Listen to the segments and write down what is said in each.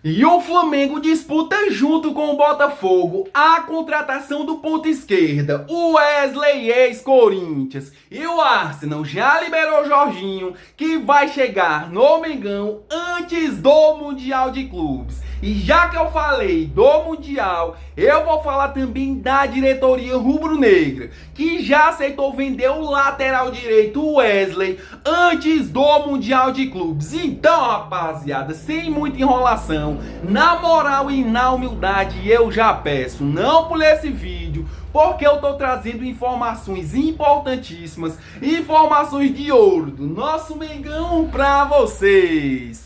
E o Flamengo disputa junto com o Botafogo a contratação do ponta esquerda, o Wesley ex-Corinthians. E o Arsenal já liberou o Jorginho, que vai chegar no Mengão antes do Mundial de Clubes. E já que eu falei do Mundial, eu vou falar também da diretoria rubro-negra, que já aceitou vender o lateral direito, o Wesley, antes do Mundial de Clubes. Então, rapaziada, sem muita enrolação, na moral e na humildade, eu já peço, não pule esse vídeo, porque eu tô trazendo informações importantíssimas, informações de ouro do nosso Mengão pra vocês.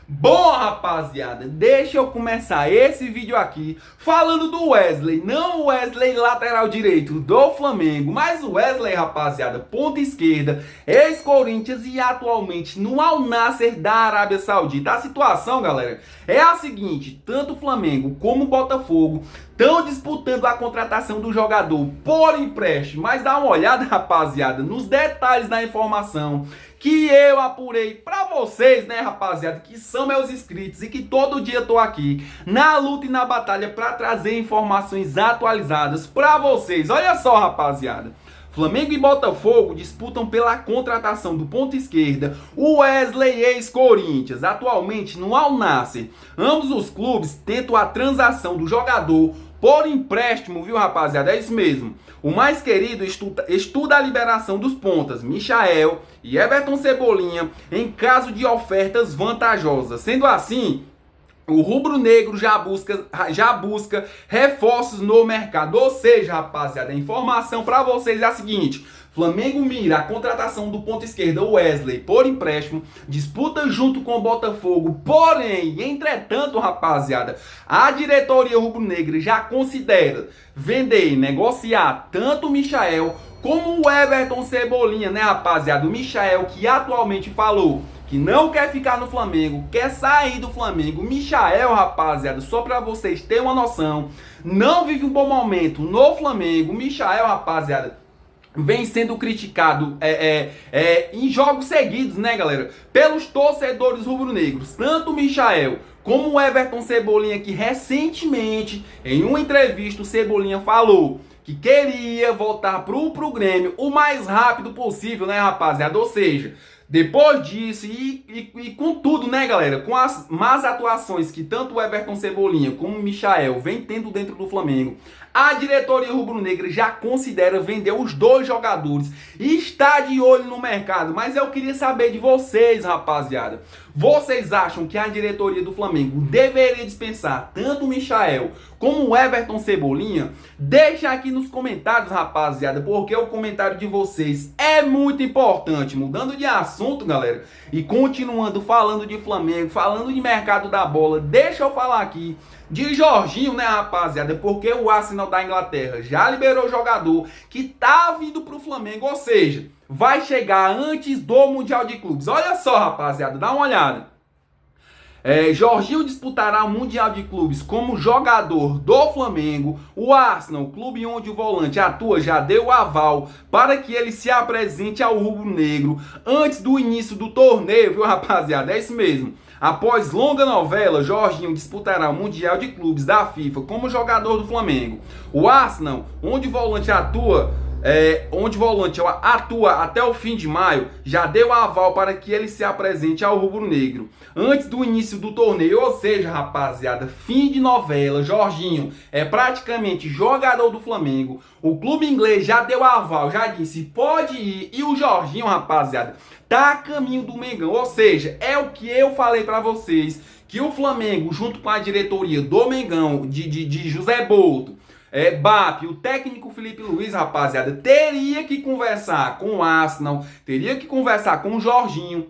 Bom, rapaziada, deixa eu começar esse vídeo aqui falando do Wesley, não o Wesley lateral direito do Flamengo, mas o Wesley, rapaziada, ponta esquerda, ex-Corinthians e atualmente no Al Nassr da Arábia Saudita. A situação, galera, é a seguinte: tanto o Flamengo como o Botafogo estão disputando a contratação do jogador por empréstimo, mas dá uma olhada, rapaziada, nos detalhes da informação que eu apurei pra vocês, né, rapaziada, que são meus inscritos e que todo dia tô aqui na luta e na batalha pra trazer informações atualizadas pra vocês. Olha só, rapaziada. Flamengo e Botafogo disputam pela contratação do ponta esquerda, o Wesley ex-Corinthians, atualmente no Al Nassr. Ambos os clubes tentam a transação do jogador por empréstimo, viu, rapaziada? É isso mesmo. O mais querido estuda a liberação dos pontas, Michael e Everton Cebolinha, em caso de ofertas vantajosas. Sendo assim, o rubro-negro já busca reforços no mercado. Ou seja, rapaziada, a informação para vocês é a seguinte: Flamengo mira a contratação do ponta esquerda Wesley por empréstimo, disputa junto com o Botafogo, porém, entretanto, rapaziada, a diretoria rubro-negra já considera vender e negociar tanto o Michael como o Everton Cebolinha, né, rapaziada? O Michael, que atualmente falou que não quer ficar no Flamengo, quer sair do Flamengo. Michael, rapaziada, só pra vocês terem uma noção, não vive um bom momento no Flamengo. Michael, rapaziada, vem sendo criticado em jogos seguidos, né, galera, pelos torcedores rubro-negros. Tanto o Michael como o Everton Cebolinha, que recentemente, em uma entrevista, o Cebolinha falou que queria voltar pro Grêmio o mais rápido possível, né, rapaziada? Ou seja, depois disso e com tudo, né, galera, com as más atuações que tanto o Everton Cebolinha como o Michael vem tendo dentro do Flamengo, a diretoria rubro-negra já considera vender os dois jogadores e está de olho no mercado. Mas eu queria saber de vocês, rapaziada. Vocês acham que a diretoria do Flamengo deveria dispensar tanto o Michael como o Everton Cebolinha? Deixa aqui nos comentários, rapaziada, porque o comentário de vocês é muito importante. Mudando de assunto, galera, e continuando falando de Flamengo, falando de mercado da bola, deixa eu falar aqui de Jorginho, né, rapaziada? Porque o Arsenal da Inglaterra já liberou o jogador que tá vindo pro Flamengo, ou seja, vai chegar antes do Mundial de Clubes. Olha só, rapaziada, dá uma olhada. Jorginho disputará o Mundial de Clubes como jogador do Flamengo. O Arsenal, clube onde o volante atua, já deu o aval para que ele se apresente ao rubro-negro antes do início do torneio, viu, rapaziada? É isso mesmo. Após longa novela, Jorginho disputará o Mundial de Clubes da FIFA como jogador do Flamengo. O Arsenal, onde o volante atua até o fim de maio, já deu aval para que ele se apresente ao rubro-negro antes do início do torneio. Ou seja, rapaziada, fim de novela, Jorginho é praticamente jogador do Flamengo. O clube inglês já deu aval, já disse pode ir, e o Jorginho, rapaziada, tá a caminho do Mengão. Ou seja, é o que eu falei para vocês, que o Flamengo, junto com a diretoria do Mengão, de José Boto, BAP, o técnico Felipe Luiz, rapaziada, teria que conversar com o Arsenal, teria que conversar com o Jorginho,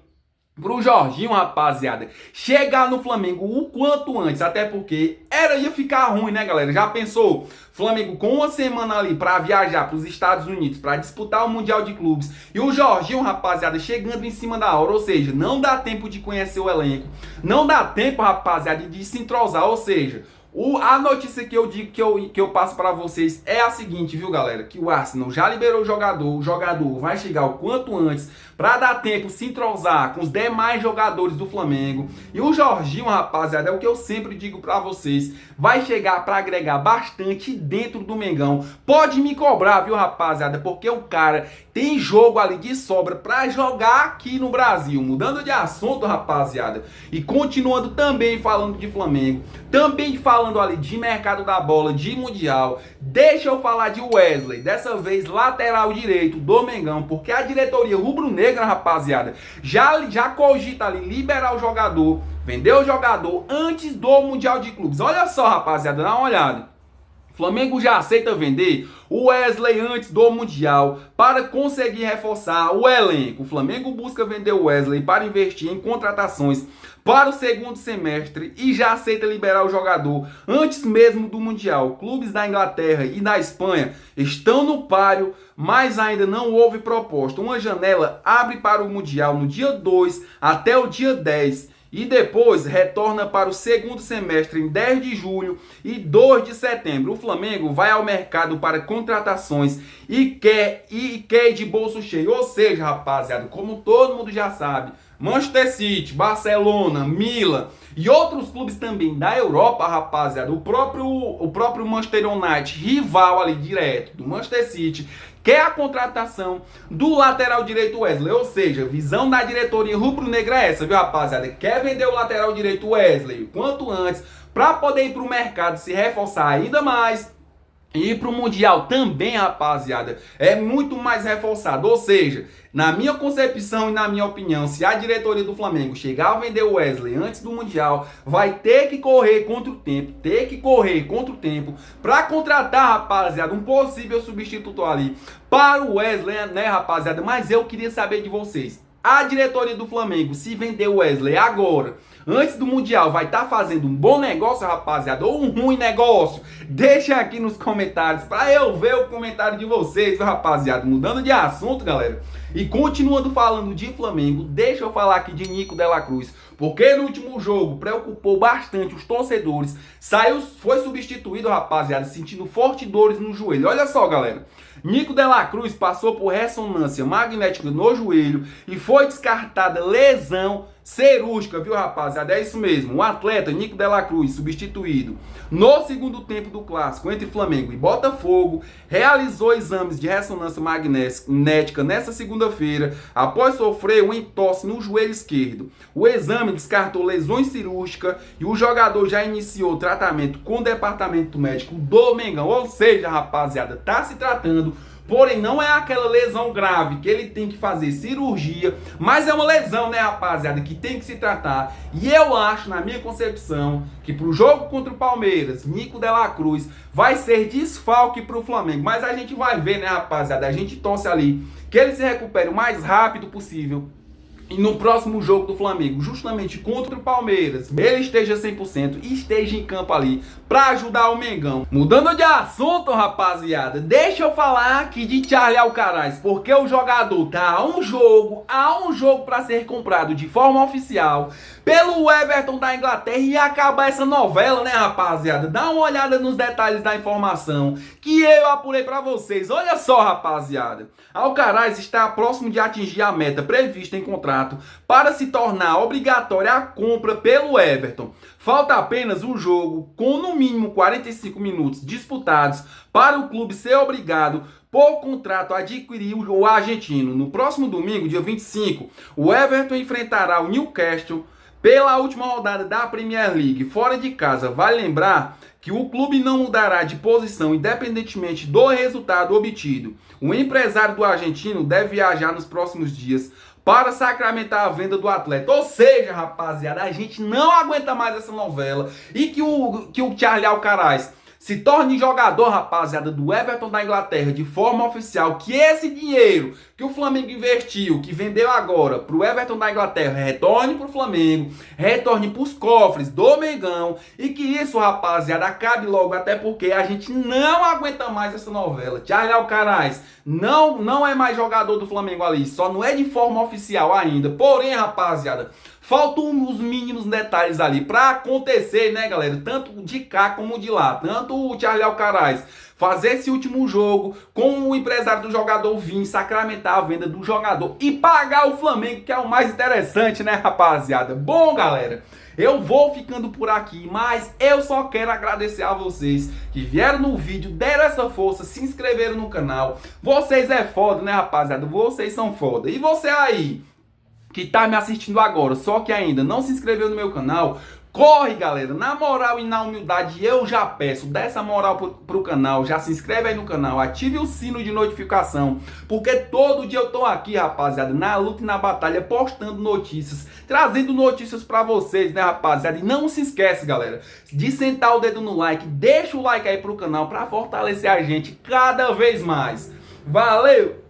pro Jorginho, rapaziada, chegar no Flamengo o quanto antes, até porque ia ficar ruim, né, galera? Já pensou? Flamengo com uma semana ali pra viajar pros Estados Unidos pra disputar o Mundial de Clubes e o Jorginho, rapaziada, chegando em cima da hora. Ou seja, não dá tempo de conhecer o elenco, não dá tempo, rapaziada, de se entrosar. Ou seja, A notícia que eu digo que eu passo para vocês é a seguinte, viu, galera? Que o Arsenal já liberou o jogador vai chegar o quanto antes para dar tempo se entrosar com os demais jogadores do Flamengo. E o Jorginho, rapaziada, é o que eu sempre digo para vocês, vai chegar para agregar bastante dentro do Mengão. Pode me cobrar, viu, rapaziada? Porque o cara tem jogo ali de sobra para jogar aqui no Brasil. Mudando de assunto, rapaziada, e continuando também falando de Flamengo, também falando ali de mercado da bola, de Mundial, deixa eu falar de Wesley, dessa vez lateral direito do Mengão, porque a diretoria rubro-negra, rapaziada, já cogita ali liberar o jogador, vender o jogador antes do Mundial de Clubes. Olha só, rapaziada, dá uma olhada. O Flamengo já aceita vender o Wesley antes do Mundial para conseguir reforçar o elenco. O Flamengo busca vender o Wesley para investir em contratações para o segundo semestre e já aceita liberar o jogador antes mesmo do Mundial. Clubes da Inglaterra e da Espanha estão no páreo, mas ainda não houve proposta. Uma janela abre para o Mundial no dia 2 até o dia 10. E depois retorna para o segundo semestre em 10 de julho e 2 de setembro. O Flamengo vai ao mercado para contratações e quer ir de bolso cheio. Ou seja, rapaziada, como todo mundo já sabe, Manchester City, Barcelona, Milan e outros clubes também da Europa, rapaziada, o próprio Manchester United, rival ali direto do Manchester City, quer a contratação do lateral direito Wesley. Ou seja, visão da diretoria rubro-negra é essa, viu, rapaziada? Quer vender o lateral direito Wesley o quanto antes para poder ir para o mercado se reforçar ainda mais. E para o Mundial também, rapaziada, é muito mais reforçado. Ou seja, na minha concepção e na minha opinião, se a diretoria do Flamengo chegar a vender o Wesley antes do Mundial, vai ter que correr contra o tempo, para contratar, rapaziada, um possível substituto ali para o Wesley, né, rapaziada? Mas eu queria saber de vocês. A diretoria do Flamengo, se vender o Wesley agora, antes do Mundial, vai estar fazendo um bom negócio, rapaziada, ou um ruim negócio? Deixa aqui nos comentários para eu ver o comentário de vocês, rapaziada. Mudando de assunto, galera, e continuando falando de Flamengo, deixa eu falar aqui de Nico de la Cruz, porque no último jogo preocupou bastante os torcedores, foi substituído, rapaziada, sentindo fortes dores no joelho. Olha só, galera, Nico de la Cruz passou por ressonância magnética no joelho e foi descartada lesão cirúrgica, viu, rapaziada? É isso mesmo. O atleta Nico de la Cruz, substituído no segundo tempo do clássico entre Flamengo e Botafogo, realizou exames de ressonância magnética nesta segunda-feira após sofrer um entorse no joelho esquerdo. O exame descartou lesões cirúrgicas e o jogador já iniciou tratamento com o departamento médico do Mengão. Ou seja, rapaziada, tá se tratando, porém não é aquela lesão grave que ele tem que fazer cirurgia, mas é uma lesão, né, rapaziada, que tem que se tratar. E eu acho, na minha concepção, que pro jogo contra o Palmeiras, Nico de la Cruz vai ser desfalque pro Flamengo. Mas a gente vai ver, né, rapaziada, a gente torce ali que ele se recupere o mais rápido possível. E no próximo jogo do Flamengo, justamente contra o Palmeiras, ele esteja 100% e esteja em campo ali para ajudar o Mengão. Mudando de assunto, rapaziada, deixa eu falar aqui de Charlie Alcaraz, porque o jogador tá há um jogo para ser comprado de forma oficial pelo Everton da Inglaterra e acabar essa novela, né, rapaziada? Dá uma olhada nos detalhes da informação que eu apurei para vocês. Olha só, rapaziada, Alcaraz está próximo de atingir a meta prevista em contrato para se tornar obrigatória a compra pelo Everton. Falta apenas um jogo com no mínimo 45 minutos disputados para o clube ser obrigado por contrato a adquirir o argentino. No próximo domingo, dia 25, o Everton enfrentará o Newcastle pela última rodada da Premier League fora de casa. Vale lembrar que o clube não mudará de posição independentemente do resultado obtido. O empresário do argentino deve viajar nos próximos dias para sacramentar a venda do atleta. Ou seja, rapaziada, a gente não aguenta mais essa novela e que o Charlie Alcaraz se torne jogador, rapaziada, do Everton da Inglaterra de forma oficial, que esse dinheiro que o Flamengo investiu, que vendeu agora pro Everton da Inglaterra, retorne pro Flamengo, retorne pros cofres do Mengão, e que isso, rapaziada, acabe logo, até porque a gente não aguenta mais essa novela. Charlie Alcaraz não é mais jogador do Flamengo ali, só não é de forma oficial ainda. Porém, rapaziada, Faltam os mínimos detalhes ali para acontecer, né, galera? Tanto de cá como de lá. Tanto o Charlie Alcaraz fazer esse último jogo com o empresário do jogador vir sacramentar a venda do jogador e pagar o Flamengo, que é o mais interessante, né, rapaziada? Bom, galera, eu vou ficando por aqui, mas eu só quero agradecer a vocês que vieram no vídeo, deram essa força, se inscreveram no canal. Vocês é foda, né, rapaziada? Vocês são foda. E você aí que tá me assistindo agora, só que ainda não se inscreveu no meu canal, corre, galera, na moral e na humildade, eu já peço, dá essa moral pro canal, já se inscreve aí no canal, ative o sino de notificação, porque todo dia eu tô aqui, rapaziada, na luta e na batalha, postando notícias, trazendo notícias pra vocês, né, rapaziada, e não se esquece, galera, de sentar o dedo no like, deixa o like aí pro canal pra fortalecer a gente cada vez mais. Valeu!